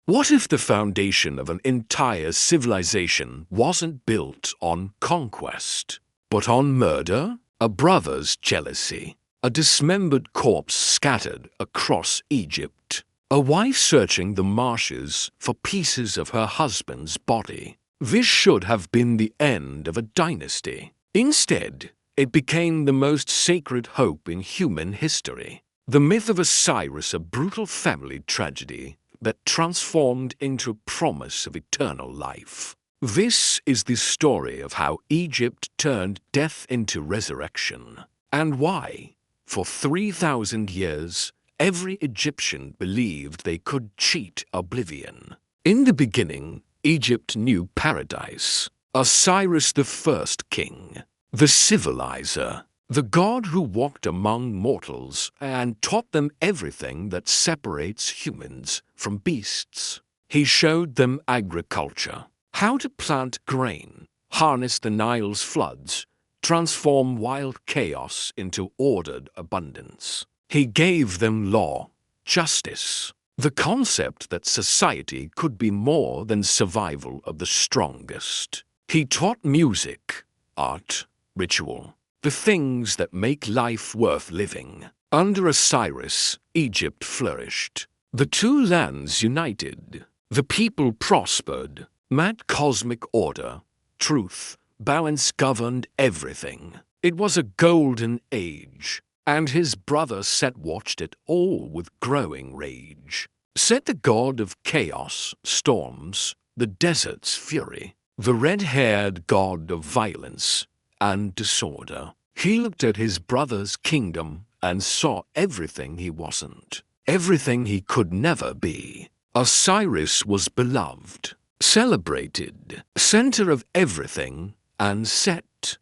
What if the foundation of an entire civilization wasn't built on conquest, but on murder, a brother's jealousy, a dismembered corpse scattered across Egypt, a wife searching the marshes for pieces of her husband's body? This should have been the end of a dynasty. Instead, it became the most sacred hope in human history. The myth of Osiris, a brutal family tragedy that transformed into a promise of eternal life. This is the story of how Egypt turned death into resurrection, and why, for 3,000 years, every Egyptian believed they could cheat oblivion. In the beginning, Egypt knew paradise. Osiris, the first king, the civilizer, the god who walked among mortals and taught them everything that separates humans from beasts. He showed them agriculture, how to plant grain, harness the Nile's floods, transform wild chaos into ordered abundance. He gave them law, justice, the concept that society could be more than survival of the strongest. He taught music, art, ritual, the things that make life worth living. Under Osiris, Egypt flourished. The two lands united. The people prospered. Mad cosmic order, truth, balance governed everything. It was a golden age, and his brother Set watched it all with growing rage. Set, the god of chaos, storms, the desert's fury, the red-haired god of violence and disorder. He looked at his brother's kingdom and saw everything he wasn't, everything he could never be. Osiris was beloved, celebrated, center of everything, and Set.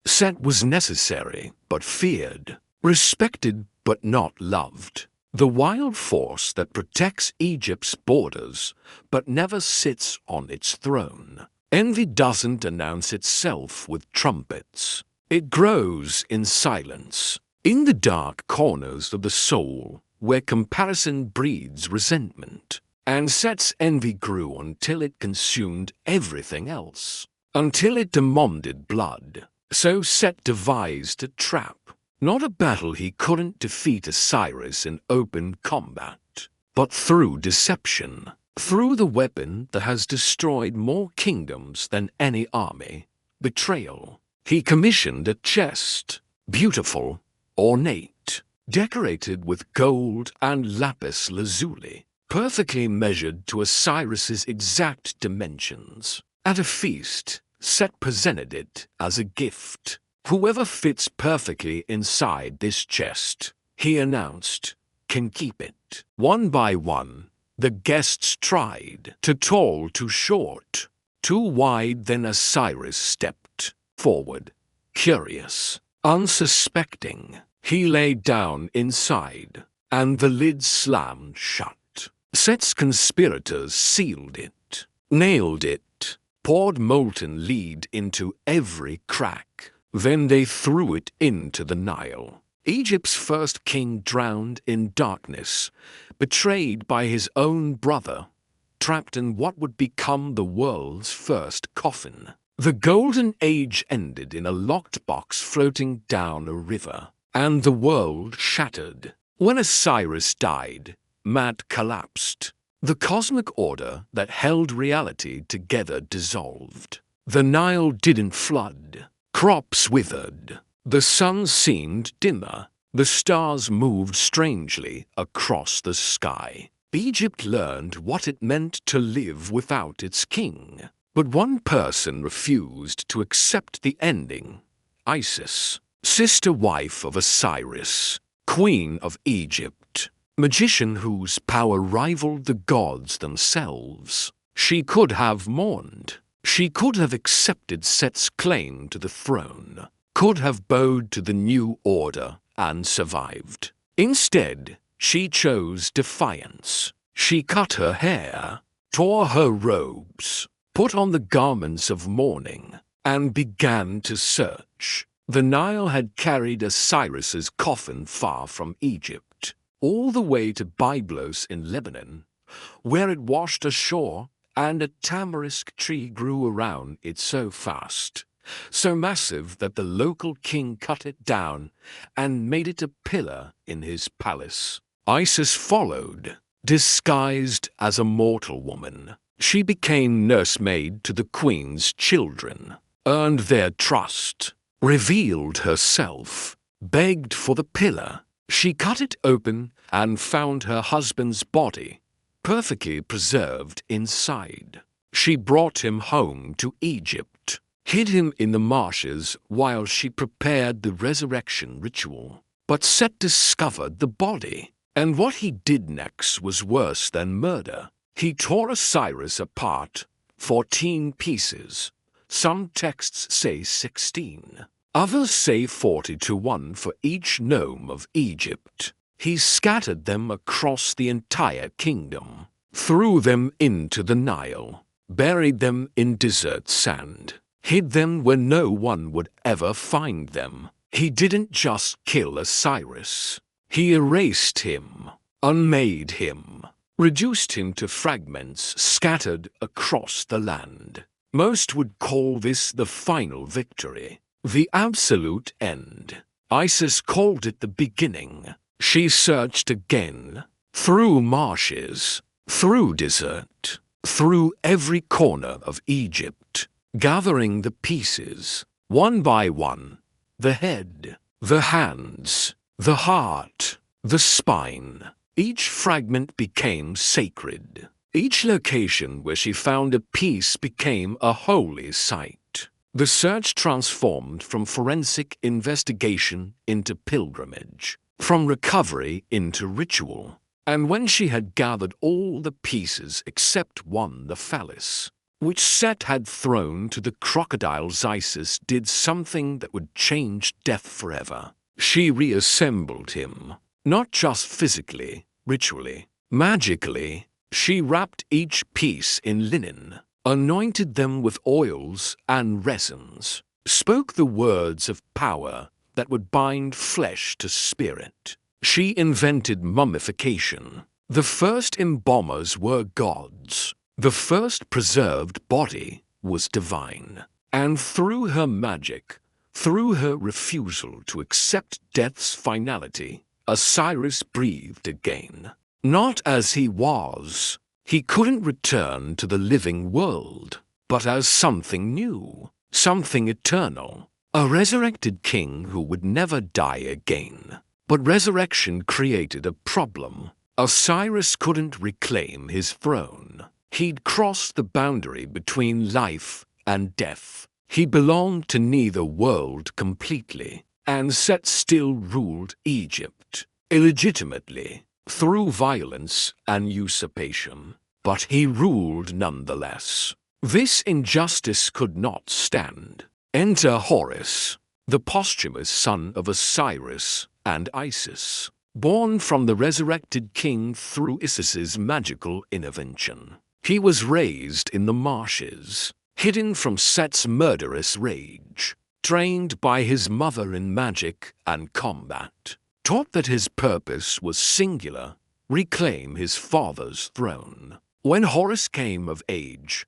Set was necessary but feared, respected but not loved. The wild force that protects Egypt's borders but never sits on its throne. Envy doesn't announce itself with trumpets. It grows in silence, in the dark corners of the soul, where comparison breeds resentment. And Set's envy grew until it consumed everything else, until it demanded blood. So Set devised a trap, not a battle he couldn't defeat Osiris in open combat, but through deception. Through the weapon that has destroyed more kingdoms than any army, betrayal. He commissioned a chest, beautiful, ornate, decorated with gold and lapis lazuli, perfectly measured to Osiris's exact dimensions. At a feast, Set presented it as a gift. Whoever fits perfectly inside this chest, he announced, can keep it. One by one, the guests tried. Too tall, too short, too wide. Then Osiris stepped forward, curious, unsuspecting. He lay down inside, and the lid slammed shut. Set's conspirators sealed it, nailed it, poured molten lead into every crack. Then they threw it into the Nile. Egypt's first king drowned in darkness, betrayed by his own brother, trapped in what would become the world's first coffin. The Golden Age ended in a locked box floating down a river, and the world shattered. When Osiris died, Mat collapsed. The cosmic order that held reality together dissolved. The Nile didn't flood. Crops withered. The sun seemed dimmer. The stars moved strangely across the sky. Egypt learned what it meant to live without its king. But one person refused to accept the ending. Isis, sister wife of Osiris, queen of Egypt, magician whose power rivaled the gods themselves. She could have mourned. She could have accepted Set's claim to the throne, could have bowed to the new order and survived. Instead, she chose defiance. She cut her hair, tore her robes, put on the garments of mourning, and began to search. The Nile had carried Osiris's coffin far from Egypt, all the way to Byblos in Lebanon, where it washed ashore, and a tamarisk tree grew around it so fast, so massive that the local king cut it down and made it a pillar in his palace. Isis followed, disguised as a mortal woman. She became nursemaid to the queen's children, earned their trust, revealed herself, begged for the pillar. She cut it open and found her husband's body, perfectly preserved inside. She brought him home to Egypt, hid him in the marshes while she prepared the resurrection ritual. But Set discovered the body, and what he did next was worse than murder. He tore Osiris apart, 14 pieces. Some texts say 16. Others say 40 to 1 for each nome of Egypt. He scattered them across the entire kingdom, threw them into the Nile, buried them in desert sand, hid them where no one would ever find them. He didn't just kill Osiris. He erased him, unmade him, reduced him to fragments scattered across the land. Most would call this the final victory, the absolute end. Isis called it the beginning. She searched again, through marshes, through desert, through every corner of Egypt, gathering the pieces, one by one, the head, the hands, the heart, the spine. Each fragment became sacred. Each location where she found a piece became a holy site. The search transformed from forensic investigation into pilgrimage, from recovery into ritual. And when she had gathered all the pieces except one, the phallus, which Set had thrown to the crocodile's, Isis did something that would change death forever. She reassembled him, not just physically, ritually, magically. She wrapped each piece in linen, anointed them with oils and resins, spoke the words of power that would bind flesh to spirit. She invented mummification. The first embalmers were gods. The first preserved body was divine. And through her magic, through her refusal to accept death's finality, Osiris breathed again. Not as he was. He couldn't return to the living world, but as something new, something eternal. A resurrected king who would never die again. But resurrection created a problem. Osiris couldn't reclaim his throne. He'd crossed the boundary between life and death. He belonged to neither world completely, and Set still ruled Egypt, illegitimately, through violence and usurpation. But he ruled nonetheless. This injustice could not stand. Enter Horus, the posthumous son of Osiris and Isis, born from the resurrected king through Isis's magical intervention. He was raised in the marshes, hidden from Set's murderous rage, trained by his mother in magic and combat, taught that his purpose was singular, reclaim his father's throne. When Horus came of age,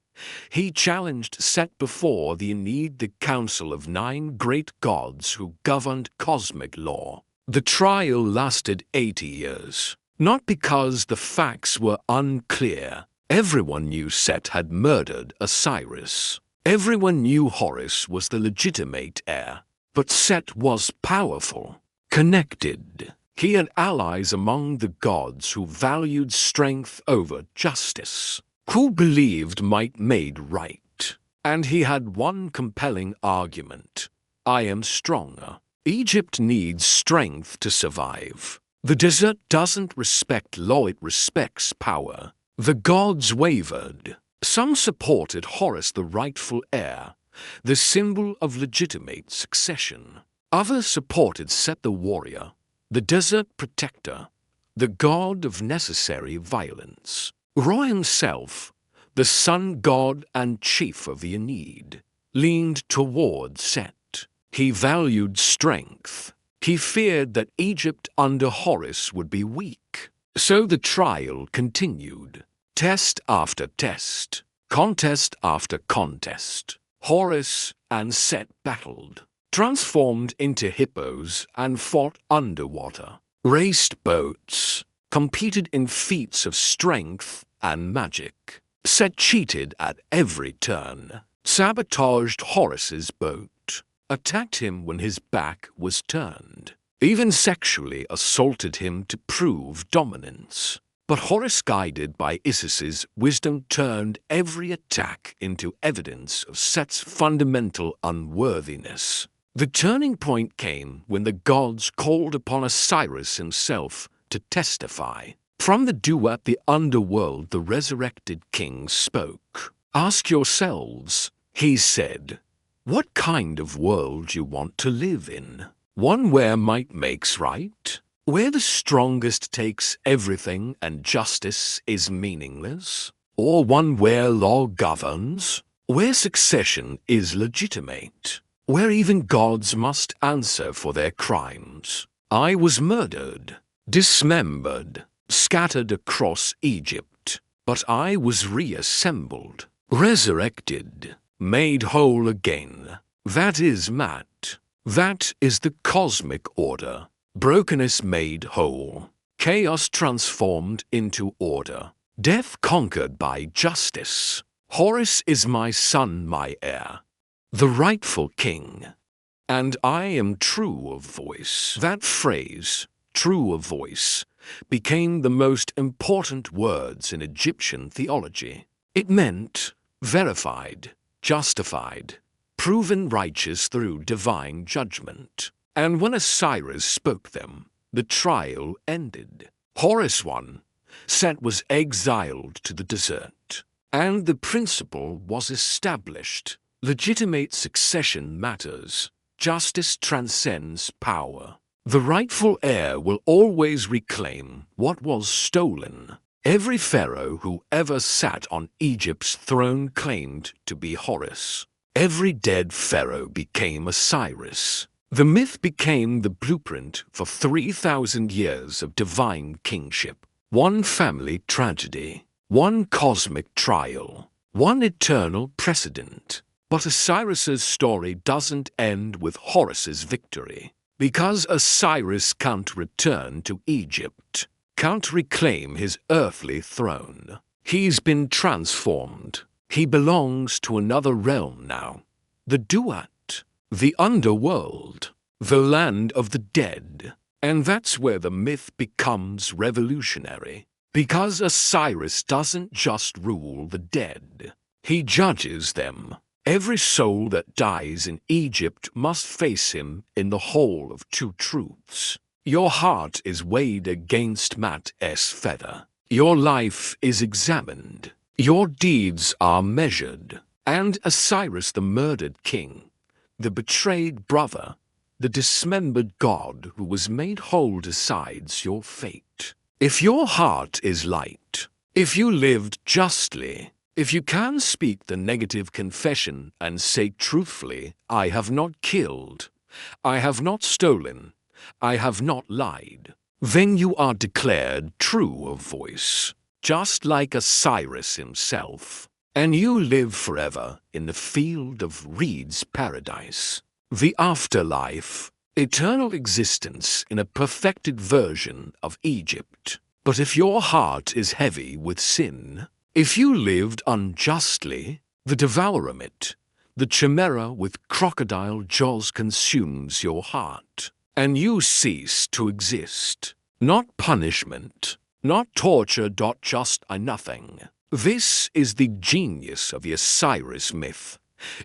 he challenged Set before the Ennead, council of 9 great gods who governed cosmic law. The trial lasted 80 years, not because the facts were unclear. Everyone knew Set had murdered Osiris. Everyone knew Horus was the legitimate heir. But Set was powerful, connected. He had allies among the gods who valued strength over justice, who believed might made right. And he had one compelling argument. I am stronger. Egypt needs strength to survive. The desert doesn't respect law, it respects power. The gods wavered. Some supported Horus, the rightful heir, the symbol of legitimate succession. Others supported Set, the warrior, the desert protector, the god of necessary violence. Ra himself, the sun god and chief of the Ennead, leaned toward Set. He valued strength. He feared that Egypt under Horus would be weak. So the trial continued. Test after test, contest after contest, Horus and Set battled, transformed into hippos and fought underwater, raced boats, competed in feats of strength and magic. Set cheated at every turn, sabotaged Horus's boat, attacked him when his back was turned, even sexually assaulted him to prove dominance. But Horus, guided by Isis's wisdom, turned every attack into evidence of Set's fundamental unworthiness. The turning point came when the gods called upon Osiris himself to testify. From the duat, the underworld, the resurrected king spoke. "Ask yourselves," he said, "what kind of world you want to live in? One where might makes right? Where the strongest takes everything and justice is meaningless? Or one where law governs? Where succession is legitimate? Where even gods must answer for their crimes? I was murdered, dismembered, scattered across Egypt, but I was reassembled, resurrected, made whole again. That is Mat. That is the cosmic order. Brokenness made whole, chaos transformed into order, death conquered by justice. Horus is my son, my heir, the rightful king, and I am true of voice." That phrase, true of voice, became the most important words in Egyptian theology. It meant verified, justified, proven righteous through divine judgment. And when Osiris spoke them, the trial ended. Horus won, Set was exiled to the desert, and the principle was established. Legitimate succession matters. Justice transcends power. The rightful heir will always reclaim what was stolen. Every pharaoh who ever sat on Egypt's throne claimed to be Horus. Every dead pharaoh became Osiris. The myth became the blueprint for 3,000 years of divine kingship. One family tragedy, one cosmic trial, one eternal precedent. But Osiris's story doesn't end with Horus's victory. Because Osiris can't return to Egypt, can't reclaim his earthly throne. He's been transformed. He belongs to another realm now. The duat. The underworld, the land of the dead. And that's where the myth becomes revolutionary. Because Osiris doesn't just rule the dead, he judges them. Every soul that dies in Egypt must face him in the hall of two truths. Your heart is weighed against Mat's feather. Your life is examined. Your deeds are measured. And Osiris, the murdered king, the betrayed brother, the dismembered god who was made whole, decides your fate. If your heart is light, if you lived justly, if you can speak the negative confession and say truthfully, "I have not killed, I have not stolen, I have not lied," then you are declared true of voice, just like Osiris himself. And you live forever in the field of Reed's paradise. The afterlife, eternal existence in a perfected version of Egypt. But if your heart is heavy with sin, if you lived unjustly, the devourment, the chimera with crocodile jaws consumes your heart, and you cease to exist. Not punishment, not torture, just a nothing. This is the genius of the Osiris myth.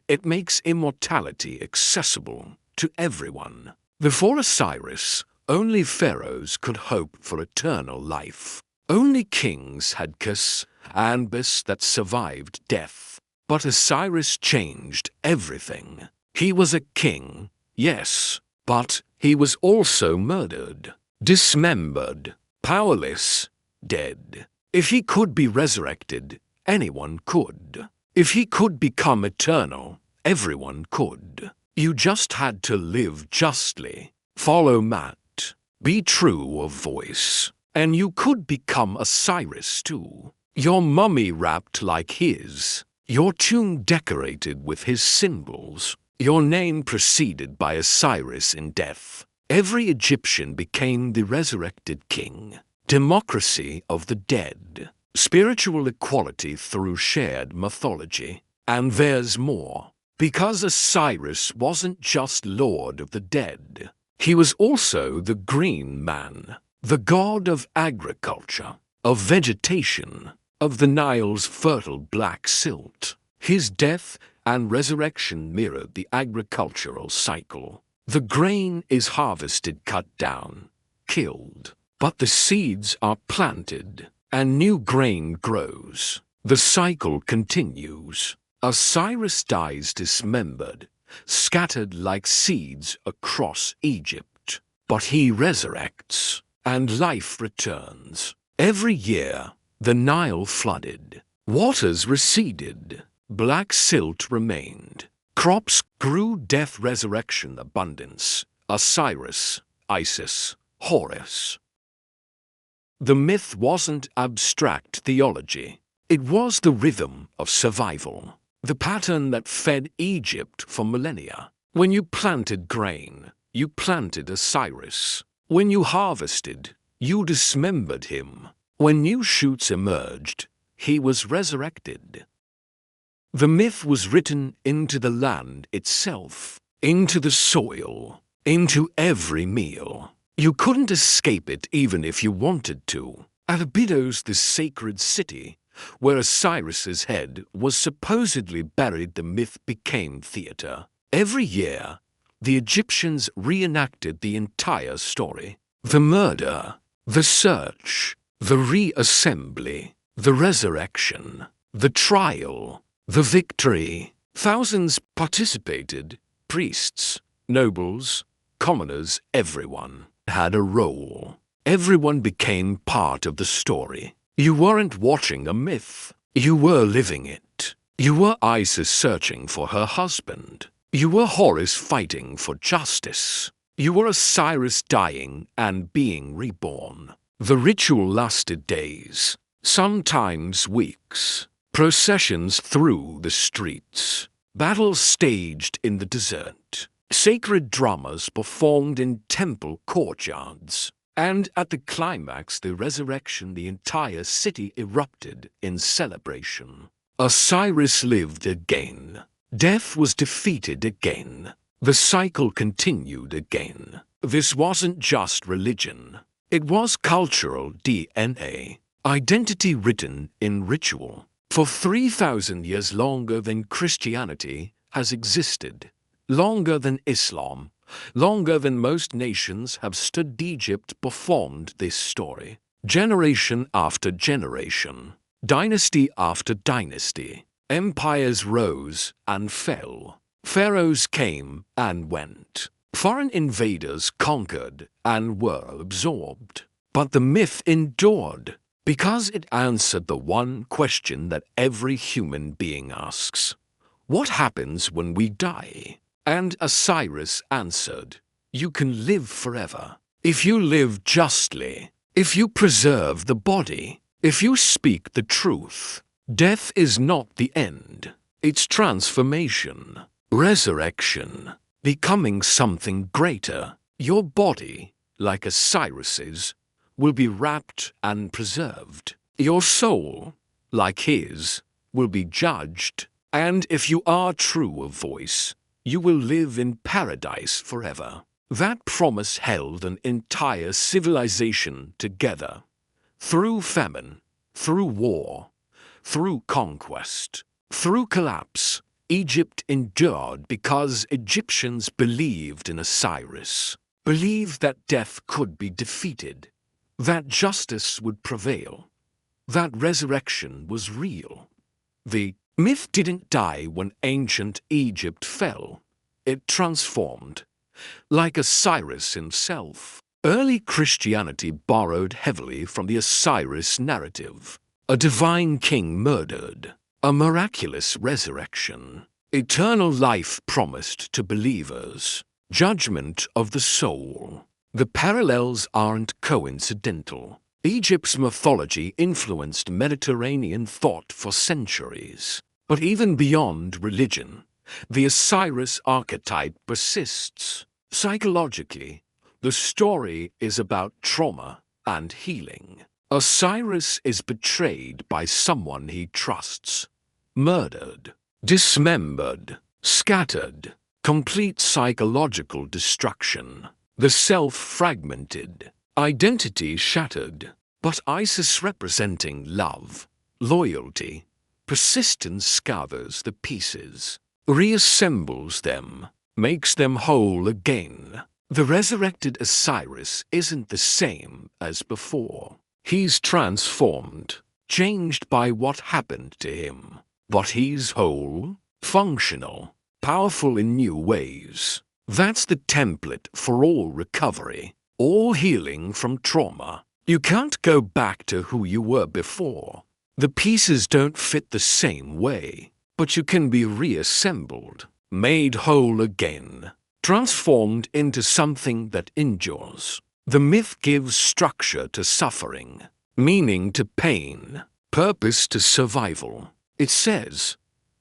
It makes immortality accessible to everyone. Before Osiris, only pharaohs could hope for eternal life. Only kings had Kus and Anubis that survived death. But Osiris changed everything. He was a king, yes, but he was also murdered, dismembered, powerless, dead. If he could be resurrected, anyone could. If he could become eternal, everyone could. You just had to live justly, follow Mat, be true of voice, and you could become Osiris too. your mummy wrapped like his, your tomb decorated with his symbols, your name preceded by Osiris in death. Every Egyptian became the resurrected king. Democracy of the dead. Spiritual equality through shared mythology. And there's more. Because Osiris wasn't just Lord of the Dead. He was also the Green Man, the god of agriculture, of vegetation, of the Nile's fertile black silt. His death and resurrection mirrored the agricultural cycle. The grain is harvested, cut down, killed, but the seeds are planted, and new grain grows. The cycle continues. Osiris dies dismembered, scattered like seeds across Egypt. But he resurrects, and life returns. Every year, the Nile flooded. Waters receded. Black silt remained. Crops grew, death, resurrection, abundance. Osiris, Isis, Horus. The myth wasn't abstract theology. It was the rhythm of survival. The pattern that fed Egypt for millennia. When you planted grain, you planted Osiris. When you harvested, you dismembered him. When new shoots emerged, he was resurrected. The myth was written into the land itself, into the soil, into every meal. You couldn't escape it even if you wanted to. At Abydos, the sacred city, where Osiris's head was supposedly buried, the myth became theater. Every year, the Egyptians reenacted the entire story. The murder, the search, the reassembly, the resurrection, the trial, the victory. Thousands participated. Priests, nobles, commoners, everyone had a role. Everyone became part of the story. You weren't watching a myth. You were living it. You were Isis searching for her husband. You were Horus fighting for justice. You were Osiris dying and being reborn. The ritual lasted days, sometimes weeks. Processions through the streets. Battles staged in the desert. Sacred dramas performed in temple courtyards. And at the climax, the resurrection, the entire city erupted in celebration. Osiris lived again. Death was defeated again. The cycle continued again. This wasn't just religion. It was cultural DNA. Identity written in ritual. For 3,000 years, longer than Christianity has existed, longer than Islam, longer than most nations have stood, Egypt performed this story. Generation after generation, dynasty after dynasty, empires rose and fell. Pharaohs came and went. Foreign invaders conquered and were absorbed. But the myth endured. Because it answered the one question that every human being asks. What happens when we die? And Osiris answered, you can live forever. If you live justly, if you preserve the body, if you speak the truth. Death is not the end. It's transformation, resurrection, becoming something greater. Your body, like Osiris's, will be wrapped and preserved. Your soul, like his, will be judged. And if you are true of voice, you will live in paradise forever. That promise held an entire civilization together. Through famine, through war, through conquest, through collapse, Egypt endured because Egyptians believed in Osiris, believed that death could be defeated, that justice would prevail, that resurrection was real. The myth didn't die when ancient Egypt fell. It transformed, like Osiris himself. Early Christianity borrowed heavily from the Osiris narrative. A divine king murdered, a miraculous resurrection, eternal life promised to believers, judgment of the soul. The parallels aren't coincidental. Egypt's mythology influenced Mediterranean thought for centuries. But even beyond religion, the Osiris archetype persists. Psychologically, the story is about trauma and healing. Osiris is betrayed by someone he trusts, murdered, dismembered, scattered, complete psychological destruction. The self fragmented, identity shattered. But Isis, representing love, loyalty, persistence, gathers the pieces, reassembles them, makes them whole again. The resurrected Osiris isn't the same as before. He's transformed, changed by what happened to him. But he's whole, functional, powerful in new ways. That's the template for all recovery, all healing from trauma. You can't go back to who you were before. The pieces don't fit the same way, but you can be reassembled, made whole again, transformed into something that endures. The myth gives structure to suffering, meaning to pain, purpose to survival. It says,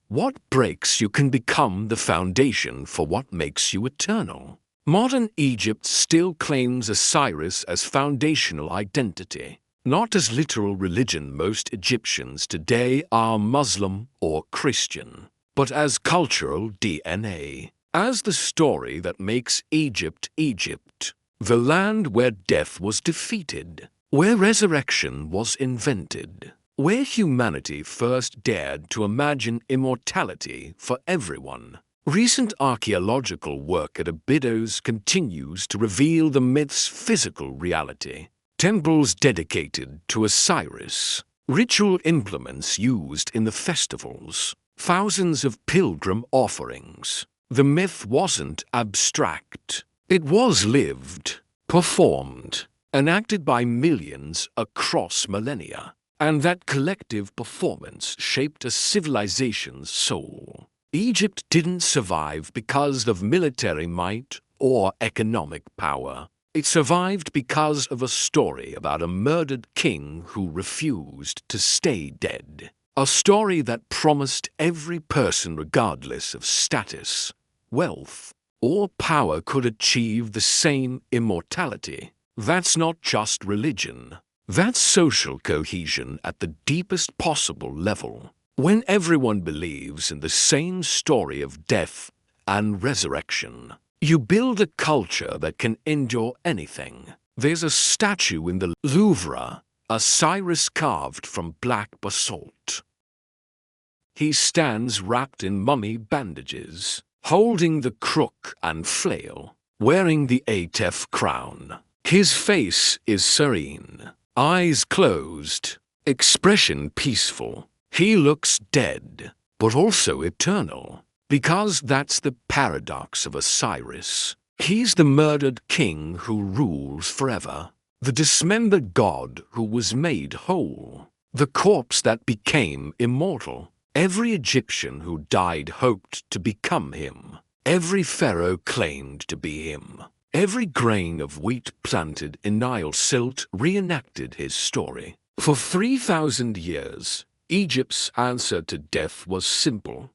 what breaks you can become the foundation for what makes you eternal. Modern Egypt still claims Osiris as foundational identity, not as literal religion. Most Egyptians today are Muslim or Christian, but as cultural DNA, as the story that makes Egypt Egypt, the land where death was defeated, where resurrection was invented, where humanity first dared to imagine immortality for everyone. Recent archaeological work at Abydos continues to reveal the myth's physical reality. Temples dedicated to Osiris, ritual implements used in the festivals, thousands of pilgrim offerings. The myth wasn't abstract. It was lived, performed, enacted by millions across millennia. And that collective performance shaped a civilization's soul. Egypt didn't survive because of military might or economic power. It survived because of a story about a murdered king who refused to stay dead. A story that promised every person, regardless of status, wealth, or power, could achieve the same immortality. That's not just religion. That's social cohesion at the deepest possible level. When everyone believes in the same story of death and resurrection, you build a culture that can endure anything. There's a statue in the Louvre, Osiris carved from black basalt. He stands wrapped in mummy bandages, holding the crook and flail, wearing the Atef crown. His face is serene, eyes closed, expression peaceful. He looks dead, but also eternal, because that's the paradox of Osiris. He's the murdered king who rules forever, the dismembered god who was made whole, the corpse that became immortal. Every Egyptian who died hoped to become him. Every pharaoh claimed to be him. Every grain of wheat planted in Nile silt reenacted his story. For 3,000 years, Egypt's answer to death was simple.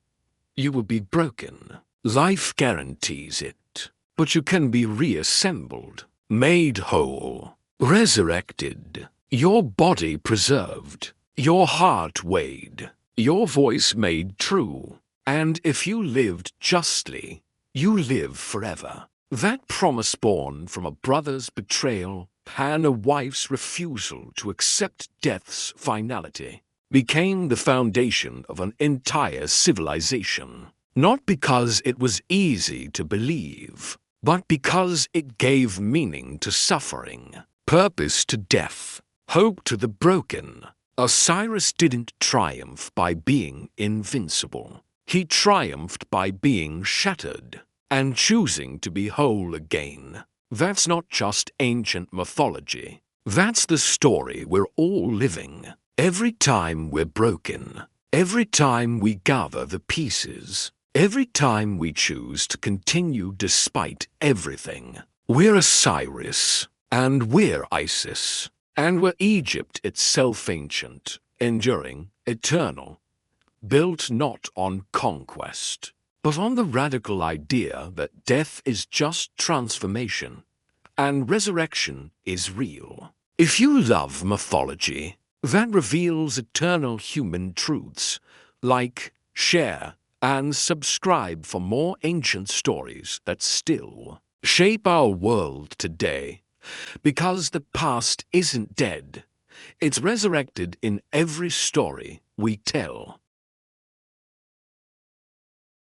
You will be broken. Life guarantees it. But you can be reassembled, made whole, resurrected, your body preserved, your heart weighed, your voice made true. And if you lived justly, you live forever. That promise, born from a brother's betrayal and a wife's refusal to accept death's finality, became the foundation of an entire civilization. Not because it was easy to believe, but because it gave meaning to suffering, purpose to death, hope to the broken. Osiris didn't triumph by being invincible. He triumphed by being shattered and choosing to be whole again. That's not just ancient mythology. That's the story we're all living. Every time we're broken, every time we gather the pieces, every time we choose to continue despite everything, we're Osiris and we're Isis. And were Egypt itself ancient, enduring, eternal, built not on conquest, but on the radical idea that death is just transformation, and resurrection is real. If you love mythology, that reveals eternal human truths, like, share, and subscribe for more ancient stories that still shape our world today. Because the past isn't dead, it's resurrected in every story we tell.